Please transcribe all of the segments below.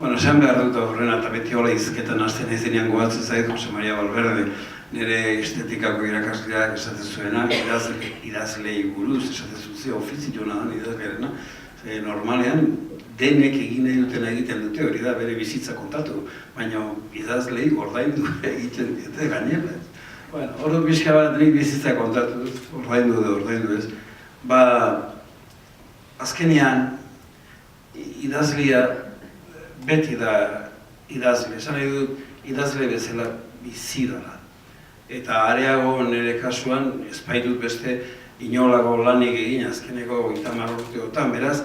Bueno, esan behar dut horrena, eta beti hola izketan hasten ezenean goatzen zait, Jose Maria Valverde, nire estetikako irakasleak esaten zuena, idazlei buruz, esaten zuze, ofizioa da idazlearena, normalean, denek egin nahi dutena egiten dute, hori da bere bizitza kontatu, baina idazlei ordaindu egiten dute gainera. Bueno, hori bizka bat nik bizitza kontatu, ordaindu ez. Azkenean, idazlea beti da idazle, esan nahi dut idazle bezala bizi dela. Eta areago nire kasuan, espaitut beste inolako lanik egin azkeneko 30 urteotan, beraz,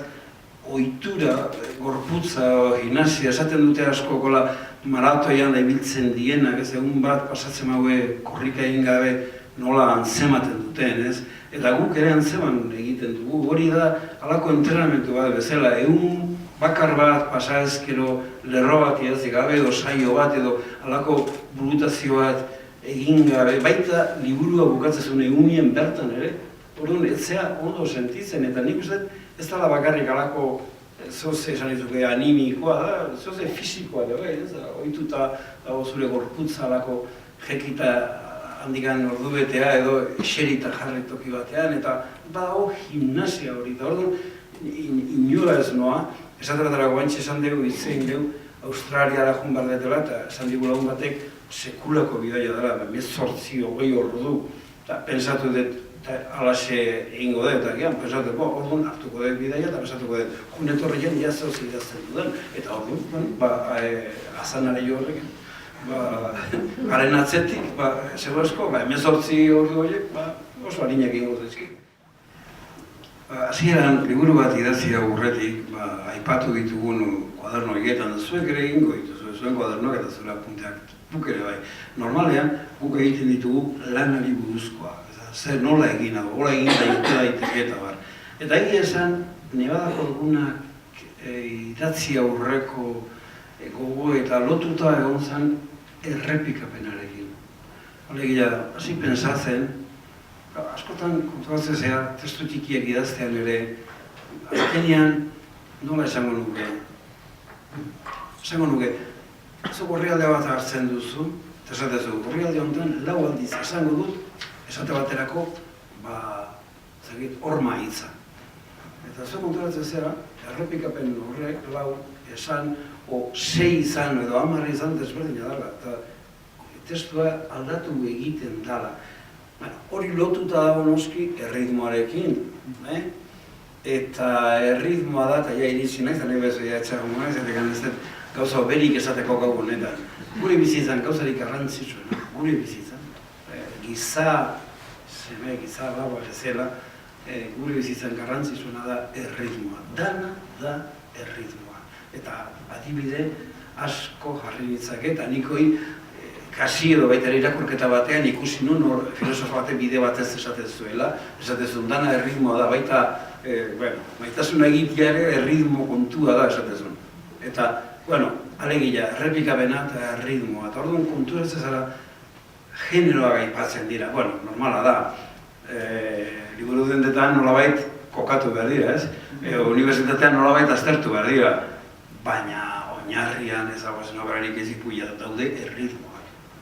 ohitura, gorputza, gimnasia, esaten dute asko gola maratoian da ibiltzen dienak, ez egun bat pasatzen haue korrika egin gabe nola antzematen duten, ez? Eta guk ere antzeman egiten dugu, hori da halako entrenamentu bat bezala, egun bakar bat pasa ezkero lerro bat idatzi gabe edo saio bat edo halako burutazio bat egin gabe, baita liburua bukatzezun egunien bertan ere, orduan etzea ondo sentitzen eta nik uste ez dala bakarrik halako zoze esan dizuke animikoa da, zoze fisikoa da, ohituta dago zure gorputza halako jekita handikan ordubetea edo eserita jarri toki batean eta badago gimnasia hori, eta orduan inora ez noa, esatera guantxe esan dugu, itzein dugu, Australiara joan behar detela, eta esan digu lagun batek sekulako bidaia dela, 18-20 ordu, eta pensatu dut, alaxe egingo dut, eta gian, pensatu dut, orduan hartuko dut bidaia, eta pensatuko dut, junetorrean jazoz idazten duden, eta orduan, azanare jo horrekin, garen atzetik, zego esko, 18 ordu horiek, oso harinak egingo dezki. Hasieran liburu bat idatzi aurretik, aipatu ditugun kuaderno egietan, zuek ere egingo dituzu, zuen kuadernoak eta zure apunteak duk ere bai. Normalean, guk egiten ditugu lanari buruzkoa, zer nola egin dago, hola egin daiteke eta bar. Eta egia esan, nebadako egunak idatzi aurreko gogo eta lotuta egon zen errepikapenarekin. Alegia, hasi pentsatzen, askotan kontuatzen zea, testu txikiak idaztean ere, azkenean nola esango nuke. Esango nuke, zu gorrialde bat hartzen duzu, eta esatezu, gorrialde honetan 4 aldiz esango dut, esate baterako, horma hitza. Eta zu kontuatzen zea, errepikapen horrek 4 esan, o 6 izan edo 10 izan desberdina dela, eta testua aldatu egiten dela. Hori lotuta dago noski erritmoarekin, eta erritmoa da, eta ja iritsi nahi, eta nahi bezu etxagun nahi, zatekan ez dut gauza berik esateko gau honetan. Gure bizitzan gauzarik garrantzitsuena, gure bizitzan, giza laua ezela, gure bizitzan garrantzitsuena da erritmoa. Dana da erritmoa. Eta adibide asko jarri ditzake, eta nikoi kasi edo baita irakurketa batean ikusi nun filosofo baten bide batez esaten zuela, esaten zuen dana erritmoa da, baita, maitasuna egitea ere erritmo kontua da esaten zuen. Eta, alegia, errepikapena eta erritmoa, eta orduan konturatzen zara generoa gaipatzen dira, normala da, liburu dendetan nolabait kokatu behar dira, ez? Unibertsitatean nolabait aztertu behar dira, baina oinarrian ezaguazen oberarik ez ipuia daude erritmoa.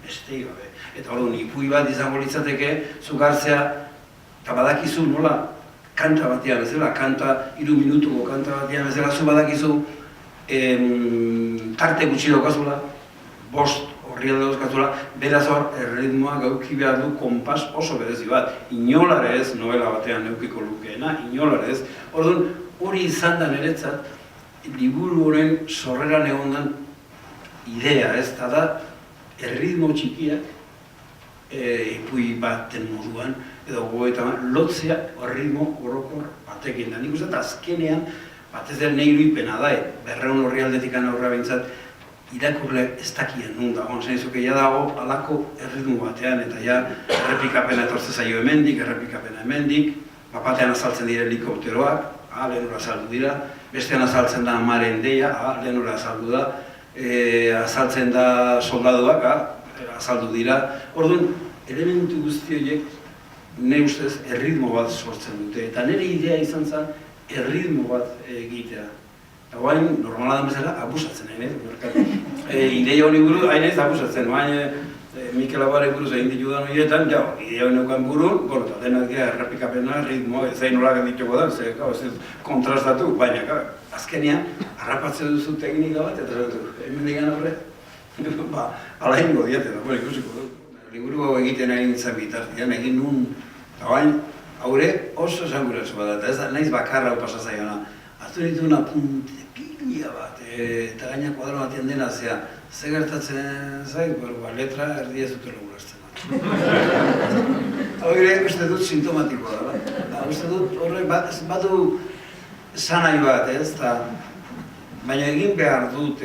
Beste gabe. Eta orduan, ipui bat izango litzateke, zugartzea, eta badakizu nola kanta batean bezala, 3 minutuko kanta batean bezala, zu badakizu tarte gutxi daukazula, 5 orrialde daukazula, beraz hor, erritmoa gauki behar du konpas oso berezi bat. Inolare ez, novela batean neukiko lukeena, inolare ez. Orduan, hori izan da niretzat, liburu horren sorreran egondan idea, ez, eta da, erritmo txikiak, ipui baten moduan, edo gogoetan, lotzea erritmo orokor batekin da. Nik uste, azkenean, batez den nahi iruipena da, 200 orrialdetik aurrera bintzat, irakurle ez dakien nun dagoen, zain zuke, ja dago alako erritmo batean, eta ja errepikapena etortze zaio hemendik, errepikapena hemendik, batean azaltzen dira helikopteroak, lehenura azaldu dira, bestean azaltzen da amaren deia, lehenura azaldu da, azaltzen da soldaduak, azaldu dira. Orduan, elementu guzti horiek, ne ustez, erritmo bat sortzen dute. Eta nire idea izan zen, erritmo bat egitea. Hain, normala den bezala, abusatzen, ideia honi buru, hain ez abusatzen, Mikel Abarre buruz egin ditudan horietan, idea hori neukan burun, eta denak dira errepikapena, ritmo, zein nolak dituko da, ez kontrastatu, baina, azkenean, harrapatzen duzu teknika bat, eta hemen digan horre, ala ingo diate, ikusiko dut. Liburu egiten egin zen bitartian, egin nun, eta bain, haure oso esangurazu bat, eta ez da, nahiz bakarra hau pasazaiona, hartu dituen apunte pila bat, eta gaina kuadro batean dena, ze gertatzen zait, letra erdia zutela ulertzen bat. Haure, uste dut sintomatikoa da, uste dut horre badu zanai bat, baina egin behar dut,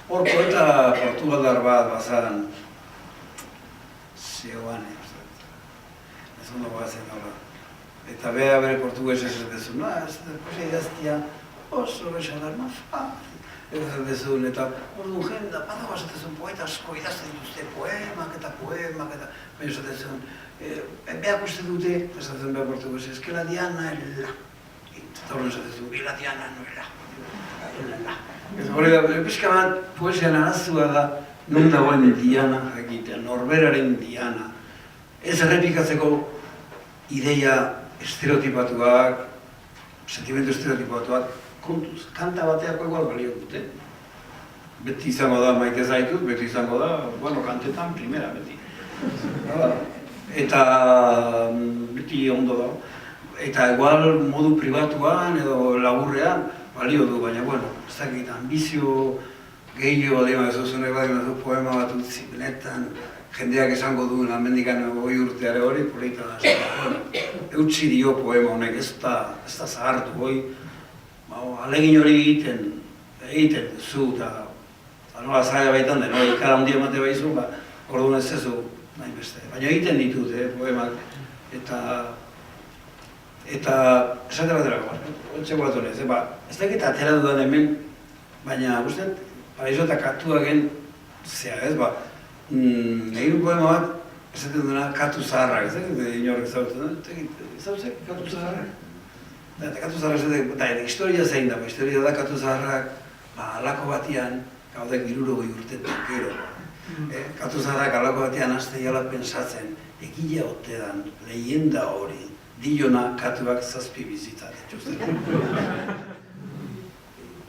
hor poeta portugaldar bat bazan, Seoane, ez ondo bazen nola. Eta bere portugues ez dezu, ez da idaztia oso besalar, ez dezun, eta orduan jenda, badago esatezun poeta asko idazten dituzte poemak eta baina esatezun, behak uste dute, esatezun behar portugues, ez que la diana el la. Eta horren esatezun, la diana no el la. Ez hori da, pixka bat, poesian arazua da, non dagoen diana jakitea, norberaren diana. Ez errepikatzeko ideia estereotipatuak, sentimendu estereotipatuak, kontuz, kanta bateako igual balio dute. Beti izango da maite zaitut, beti izango da, kantetan primera beti. Eta beti ondo da. Eta igual modu pribatuan edo laburrean balio du, baina, ez dakit, ambizio gehiago dima ez duzune badima poema bat utzi, benetan, jendeak esango duen almendikan 20 urteare hori, polita da, eutsi dio poema honek, ez da zahartu hoi, alegin hori egiten duzu, eta nola zaila baitan den, ikara handia emate baizu, orduan ez zezu, nahi beste. Baina egiten ditut, poemak, eta esate baterako, otxeko bat honez, ez dakit atera dudan hemen, baina guztiet, paraizo eta katuak gen, egin poema bat, esaten duena katu zaharrak, ez dakit inorrek zautzen, zautzen katu zaharrak? Eta katu zaharrak, eta historia zein dago, historia da katu zaharrak, alako batian, gaudek 60 urtetan gero, katu zaharrak alako batian haste jala pensatzen, egile otedan, leyenda hori, dilona katuak 7 bizitza dituzten.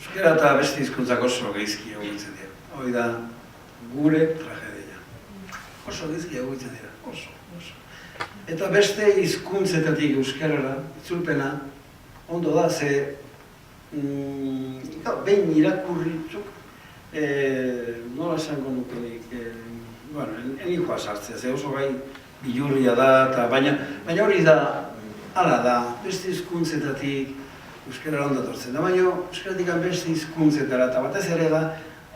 Euskara eta beste hizkuntzak oso geizki egoitzen dira. Hoi da, gure tragedia. Oso geizki egoitzen dira, oso. Eta beste hizkuntzetatik euskarara, itzulpena, ondo da, ze behin irakurritzuk, nola esango nukenik, enikoa sartzea, ze oso gai bilurria da, baina hori da, hala da, beste hizkuntzetatik euskara ondo tortzen da, baina euskaratik beste hizkuntzetara, eta batez ere da,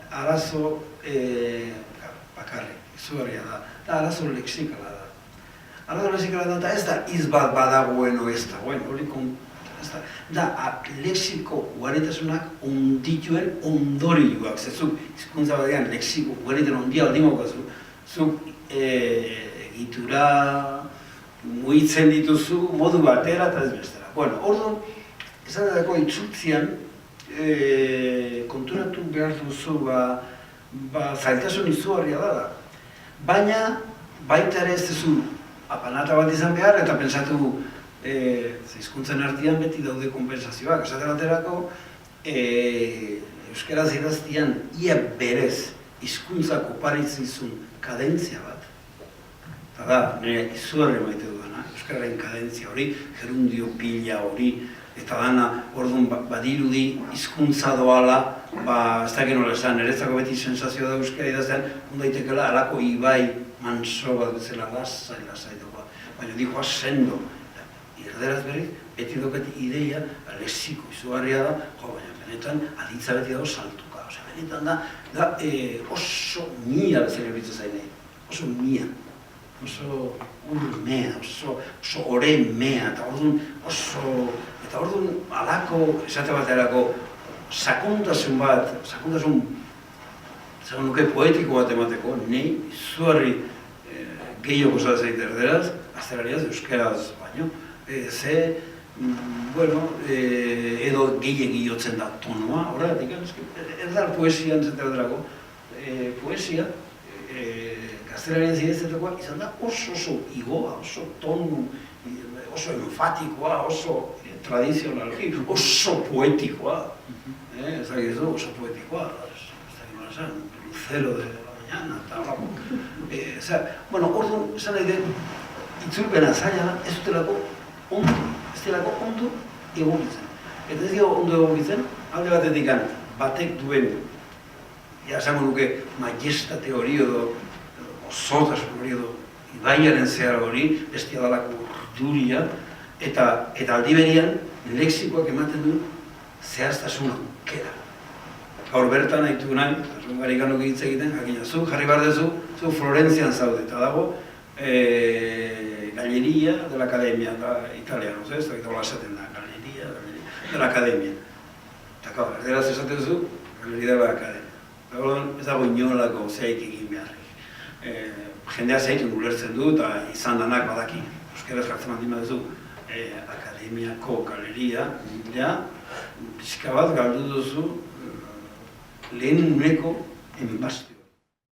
arazo bakarrik, izugarria da, eta arazo lexikala da. Arazo lexikala da, eta ez da iz bat badagoen o ez dagoen, hori da, lexiko ugaritasunak ondituen ondorioak, zezuk hizkuntza batean lexiko ugariten ondia aldimokazu, zuk egitura muitzen dituzu modu batera eta ez bestera. Orduan, esan edako itzultzian, konturatu behar duzu, zailtasun izugarria da. Baina, baita ere ez duzu apanata bat izan behar eta pentsatu hizkuntzen artean beti daude konpensazioak. Esate baterako, euskaraz idaztian ia berez hizkuntzak oparitzizun kadentzia bat. Eta da, nire izugarri maite dudana, euskararen kadentzia hori, gerundio pila hori, eta dana, orduan badirudi hizkuntza doala, ez dakit nola esan, niretzako beti sensazio da euskara idaztean, ondaitekela alako ibai manso bat bezala lasai doa, baina dihoa sendo. Erderaz berriz, beti doket ideia, lexiko izugarria da, baina benetan aditza beti dago saltuka, benetan da oso mia bezala horitzen zainei, oso mia. Oso urmea, oso oremea, eta orduan alako, esate baterako, sakontasun bat, zagon nuke poetiko bat emateko, nahi izugarri gehiago zaitez erderaz, azterariaz, euskeraz baino, ze bueno, edo gehiegi jotzen da tonua, horregatik, ez da poesia entzatera dago, poesia, gaztelanian zidezetakoa izan da oso igoa, oso tonu, oso enfatikoa, oso tradizionalki, oso poetikoa, ez da gizu, oso poetikoa, ez da gizu, lucero de la mañana, eta horako. Bueno, orduan, esan nahi den, itzulpena zaila da, ez dutelako ondo egokitzen. Eta ez dira ondo egokitzen, alde batetik batek duen, esango nuke, majestate hori edo, osotasun hori edo, ibaiaren zehar hori, bestia dalako urduria, eta aldi berian, lexikoak ematen du zehaztasun aukera. Gaur bertan haitu nahi, garrikanok hitz egiten, jakina, zu jarri behar duzu, zu Florentzian zaude, eta dago, Galleria de la Academia, italiano, ez da, hola esaten da, Galleria de la Academia. Eta kau, erderaz esaten zu, Galleria de la Academia. Ez dago inolako zeik egin beharrik. Jendea zeikin ulertzen du eta izan danak badaki. Euskeraz jartzen baldin baduzu, Akademiako Galleria, ja, pixka bat galdu duzu lehen uneko enbastio.